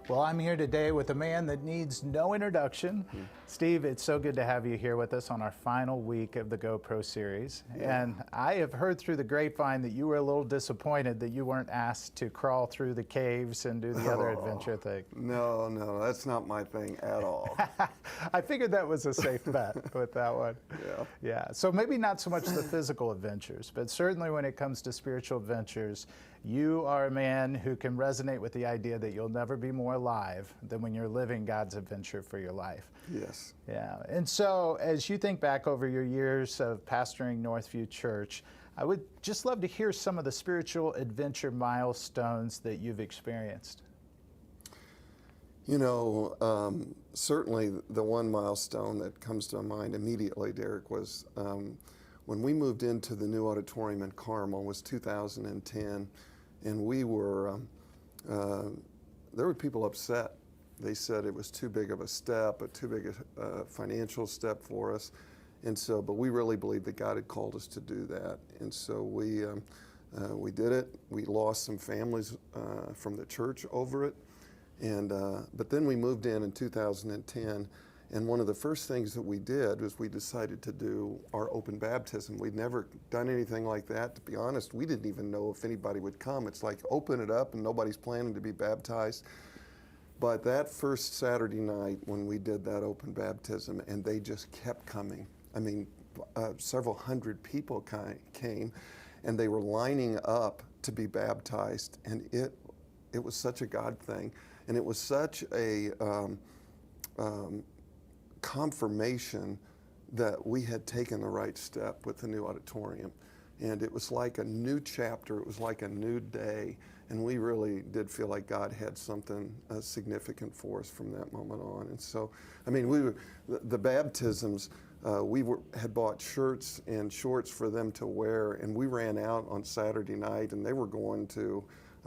Well, I'm here today with a man that needs no introduction. Steve, it's so good to have you here with us on our final week of the GoPro series. Yeah. And I have heard through the grapevine that you were a little disappointed that you weren't asked to crawl through the caves and do the other adventure thing. No, that's not my thing at all. I figured that was a safe bet with that one. Yeah. Yeah, so maybe not so much the physical adventures, but certainly when it comes to spiritual adventures, you are a man who can resonate with the idea that you'll never be more alive than when you're living God's adventure for your life. Yes. Yeah, and so as you think back over your years of pastoring Northview Church, I would just love to hear some of the spiritual adventure milestones that you've experienced. You know, certainly the one milestone that comes to mind immediately, Derek, was when we moved into the new auditorium in Carmel. Was 2010, and we were, there were people upset. They said it was too big of a step, too big a financial step for us. And so, but we really believed that God had called us to do that. And so we did it. We lost some families from the church over it. And, but then we moved in 2010, and one of the first things that we did was we decided to do our open baptism. We'd never done anything like that. To be honest, we didn't even know if anybody would come. It's like open it up and nobody's planning to be baptized. But that first Saturday night when we did that open baptism, and they just kept coming. I mean, several hundred people came, and they were lining up to be baptized, and it was such a God thing. And it was such a confirmation that we had taken the right step with the new auditorium. And it was like a new chapter, it was like a new day, and we really did feel like God had something significant for us from that moment on. And so, I mean, the baptisms, had bought shirts and shorts for them to wear, and we ran out on Saturday night, and they were going to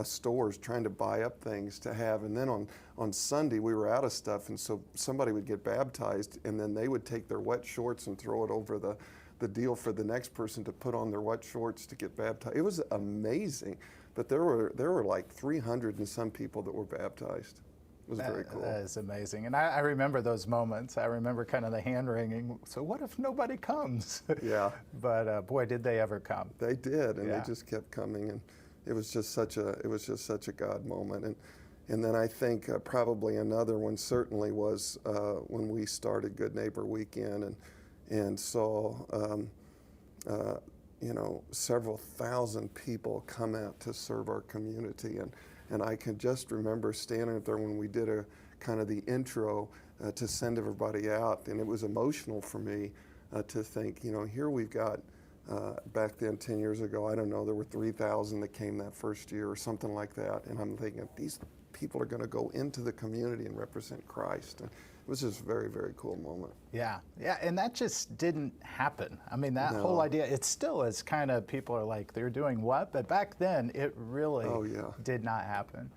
stores trying to buy up things to have. And then on Sunday we were out of stuff, and so somebody would get baptized, and then they would take their wet shorts and throw it over the deal for the next person to put on their wet shorts to get baptized. It was amazing. But there were like 300 and some people that were baptized. It was very cool. That is amazing. And I remember those moments. I remember kind of the hand wringing. So what if nobody comes? Yeah. But boy, did they ever come. They did, and Yeah. they just kept coming, and it was just such a God moment. And then I think probably another one certainly was when we started Good Neighbor Weekend and saw several thousand people come out to serve our community. And I can just remember standing up there when we did a kind of the intro to send everybody out, and it was emotional for me to think, here we've got back then 10 years ago, I don't know, there were 3,000 that came that first year or something like that, and I'm thinking these people are going to go into the community and represent Christ. And it was just a very, very cool moment. Yeah, and that just didn't happen. I mean, that whole idea, it still is kind of, people are like, they're doing what? But back then, it really did not happen.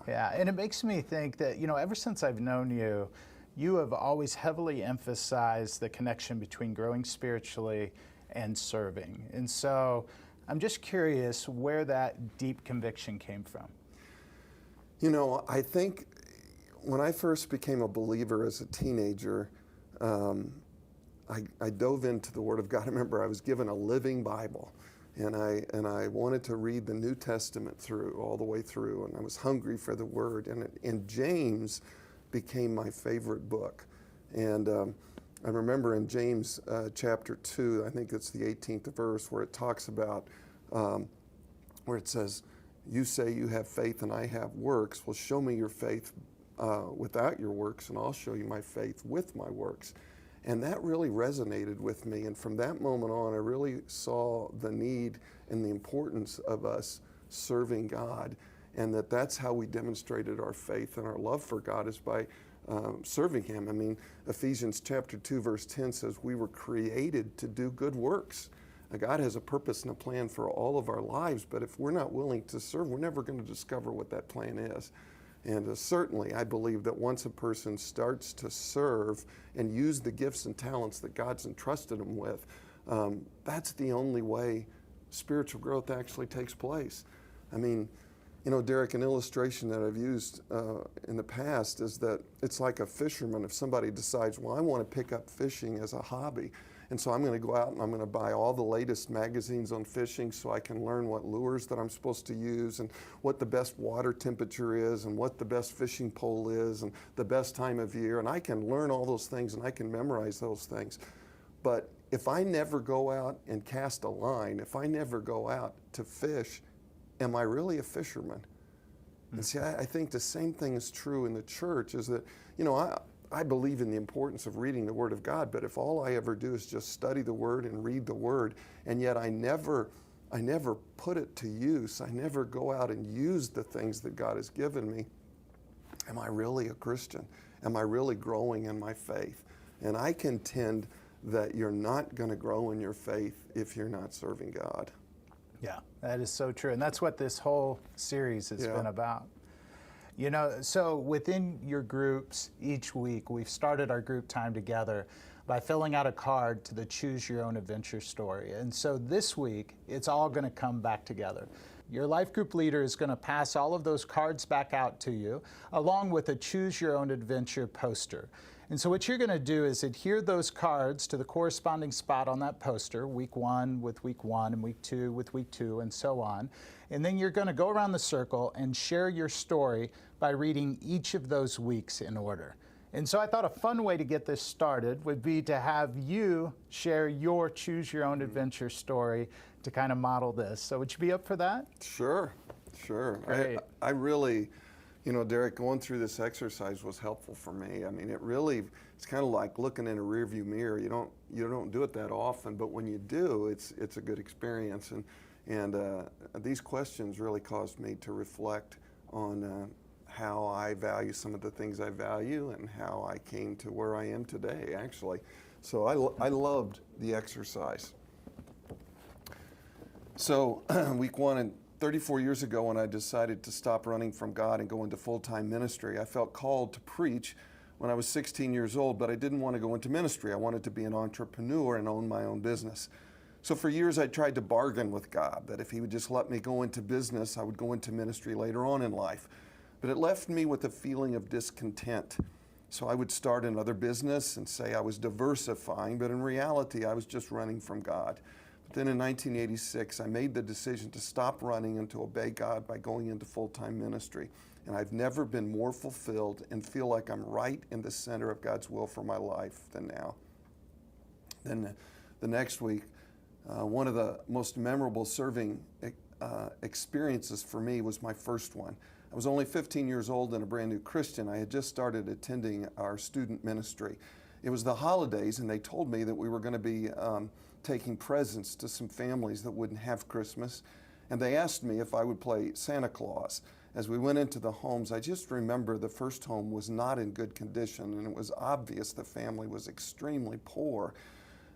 Yeah, and it makes me think that, ever since I've known you, you have always heavily emphasized the connection between growing spiritually and serving. And so I'm just curious where that deep conviction came from. I think when I first became a believer as a teenager, I dove into the Word of God. I remember I was given a living Bible, and I wanted to read the New Testament all the way through, and I was hungry for the Word. And James became my favorite book. And I remember in James chapter 2, I think it's the 18th verse, where it talks about, where it says, you say you have faith and I have works. Well, show me your faith without your works, and I'll show you my faith with my works. And that really resonated with me. And from that moment on, I really saw the need and the importance of us serving God, and that's how we demonstrated our faith and our love for God, is by serving Him. I mean, Ephesians chapter 2, verse 10 says we were created to do good works. God has a purpose and a plan for all of our lives, but if we're not willing to serve, we're never going to discover what that plan is. And certainly, I believe that once a person starts to serve and use the gifts and talents that God's entrusted them with, that's the only way spiritual growth actually takes place. I mean, You know, Derek, an illustration that I've used in the past is that it's like a fisherman. If somebody decides, well, I want to pick up fishing as a hobby, and so I'm going to go out and I'm going to buy all the latest magazines on fishing so I can learn what lures that I'm supposed to use and what the best water temperature is and what the best fishing pole is and the best time of year. And I can learn all those things and I can memorize those things. But if I never go out and cast a line, if I never go out to fish, am I really a fisherman? And see, I think the same thing is true in the church, is that, you know, I believe in the importance of reading the Word of God, but if all I ever do is just study the Word and read the Word, and yet I never put it to use, I never go out and use the things that God has given me, am I really a Christian? Am I really growing in my faith? And I contend that you're not going to grow in your faith if you're not serving God. Yeah, that is so true. And that's what this whole series has been about. You know, so within your groups each week, we've started our group time together by filling out a card to the Choose Your Own Adventure story. And so this week, it's all going to come back together. Your life group leader is going to pass all of those cards back out to you, along with a Choose Your Own Adventure poster. And so what you're going to do is adhere those cards to the corresponding spot on that poster, week 1 with week 1 and week 2 with week 2 and so on. And then you're going to go around the circle and share your story by reading each of those weeks in order. And so I thought a fun way to get this started would be to have you share your Choose Your Own Adventure story to kind of model this. So would you be up for that? Sure. Great. I really, you know, Derek, going through this exercise was helpful for me. I mean, it's kind of like looking in a rearview mirror. You don't do it that often, but when you do, it's a good experience. And these questions really caused me to reflect on how I value some of the things I value and how I came to where I am today, actually. So I loved the exercise. So week 1, and 34 years ago when I decided to stop running from God and go into full-time ministry, I felt called to preach when I was 16 years old, but I didn't want to go into ministry. I wanted to be an entrepreneur and own my own business. So for years I tried to bargain with God that if He would just let me go into business, I would go into ministry later on in life. But it left me with a feeling of discontent. So I would start another business and say I was diversifying, but in reality I was just running from God. But then in 1986 I made the decision to stop running and to obey God by going into full-time ministry. And I've never been more fulfilled and feel like I'm right in the center of God's will for my life than now. Then the next week, one of the most memorable serving experiences for me was my first one. I was only 15 years old and a brand new Christian. I had just started attending our student ministry. It was the holidays, and they told me that we were going to be taking presents to some families that wouldn't have Christmas. And they asked me if I would play Santa Claus. As we went into the homes, I just remember the first home was not in good condition, and it was obvious the family was extremely poor.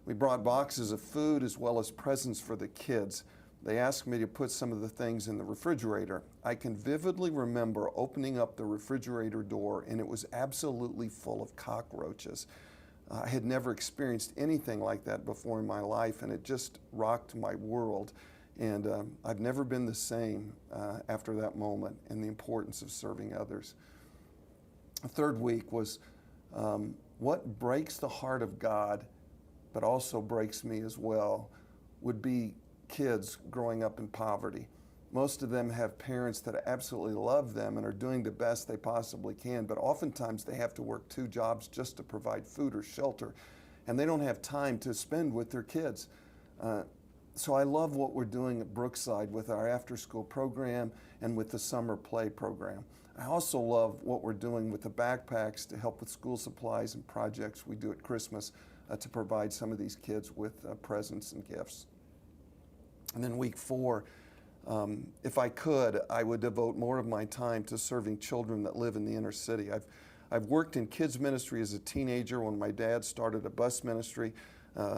We brought boxes of food as well as presents for the kids. They asked me to put some of the things in the refrigerator. I can vividly remember opening up the refrigerator door, and it was absolutely full of cockroaches. I had never experienced anything like that before in my life, and it just rocked my world. And I've never been the same after that moment, and the importance of serving others. The third week was what breaks the heart of God, but also breaks me as well, would be kids growing up in poverty. Most of them have parents that absolutely love them and are doing the best they possibly can, but oftentimes they have to work 2 jobs just to provide food or shelter, and they don't have time to spend with their kids. So I love what we're doing at Brookside with our after-school program and with the summer play program. I also love what we're doing with the backpacks to help with school supplies and projects we do at Christmas to provide some of these kids with presents and gifts. And then week 4, if I could, I would devote more of my time to serving children that live in the inner city. I've worked in kids ministry as a teenager when my dad started a bus ministry.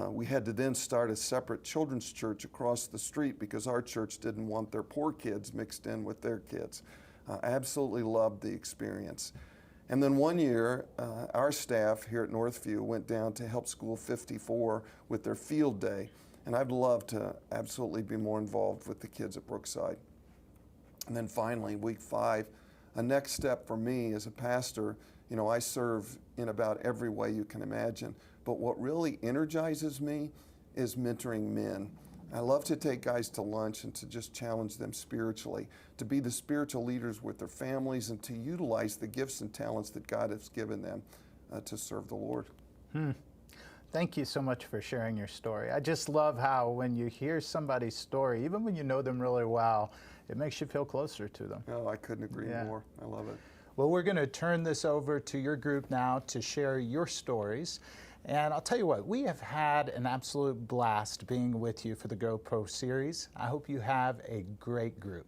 We had to then start a separate children's church across the street because our church didn't want their poor kids mixed in with their kids. I absolutely loved the experience. And then one year, our staff here at Northview went down to help School 54 with their field day. And I'd love to absolutely be more involved with the kids at Brookside. And then finally, week 5, a next step for me as a pastor, you know, I serve in about every way you can imagine, but what really energizes me is mentoring men. I love to take guys to lunch and to just challenge them spiritually, to be the spiritual leaders with their families and to utilize the gifts and talents that God has given them to serve the Lord. Thank you so much for sharing your story. I just love how when you hear somebody's story, even when you know them really well, it makes you feel closer to them. Oh, I couldn't agree more. I love it. Well, we're going to turn this over to your group now to share your stories. And I'll tell you what, we have had an absolute blast being with you for the GoPro series. I hope you have a great group.